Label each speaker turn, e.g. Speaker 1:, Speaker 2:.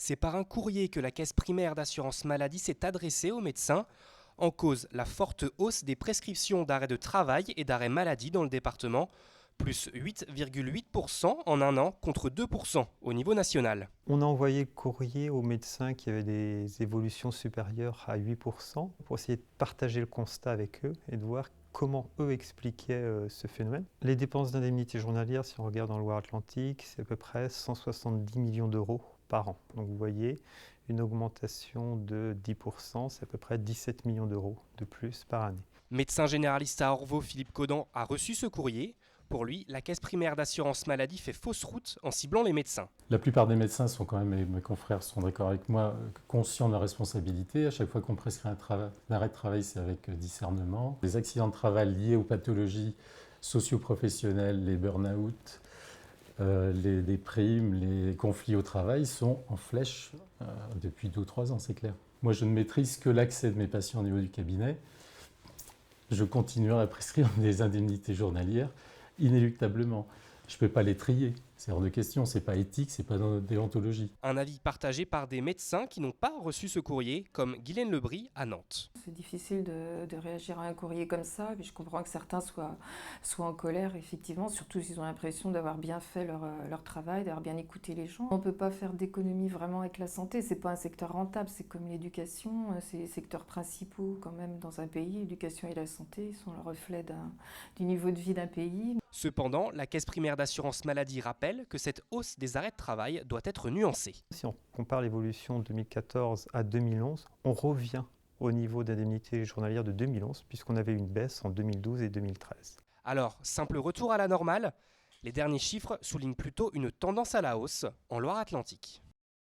Speaker 1: C'est par un courrier que la Caisse primaire d'assurance maladie s'est adressée aux médecins. En cause, la forte hausse des prescriptions d'arrêt de travail et d'arrêt maladie dans le département, plus 8,8% en un an contre 2% au niveau national.
Speaker 2: On a envoyé le courrier aux médecins qui avaient des évolutions supérieures à 8% pour essayer de partager le constat avec eux et de voir comment eux expliquaient ce phénomène. Les dépenses d'indemnité journalière, si on regarde dans le Loire-Atlantique, c'est à peu près 170 millions d'euros par an. Donc vous voyez, une augmentation de 10%, c'est à peu près 17 millions d'euros de plus par année.
Speaker 1: Médecin généraliste à Orvault, Philippe Caudan a reçu ce courrier. Pour lui, la Caisse primaire d'assurance maladie fait fausse route en ciblant les médecins.
Speaker 3: La plupart des médecins sont quand même, et mes confrères sont d'accord avec moi, conscients de leur responsabilité. À chaque fois qu'on prescrit un arrêt de travail, c'est avec discernement. Les accidents de travail liés aux pathologies socio-professionnelles, les burn-out, les déprimes, les conflits au travail sont en flèche depuis 2 ou 3 ans, c'est clair. Moi, je ne maîtrise que l'accès de mes patients au niveau du cabinet. Je continuerai à prescrire des indemnités journalières inéluctablement. Je ne peux pas les trier, c'est hors de question, c'est pas éthique, c'est pas dans notre déontologie.
Speaker 1: Un avis partagé par des médecins qui n'ont pas reçu ce courrier, comme Guylaine Lebris à Nantes.
Speaker 4: C'est difficile de réagir à un courrier comme ça, puis je comprends que certains soient en colère, effectivement, surtout s'ils ont l'impression d'avoir bien fait leur travail, d'avoir bien écouté les gens. On ne peut pas faire d'économie vraiment avec la santé, c'est pas un secteur rentable, c'est comme l'éducation, c'est les secteurs principaux quand même dans un pays. L'éducation et la santé sont le reflet du niveau de vie d'un pays.
Speaker 1: Cependant, la Caisse primaire d'assurance maladie rappelle que cette hausse des arrêts de travail doit être nuancée.
Speaker 2: Si on compare l'évolution de 2014 à 2011, on revient au niveau d'indemnité journalière de 2011, puisqu'on avait une baisse en 2012 et 2013.
Speaker 1: Alors, simple retour à la normale, les derniers chiffres soulignent plutôt une tendance à la hausse en Loire-Atlantique.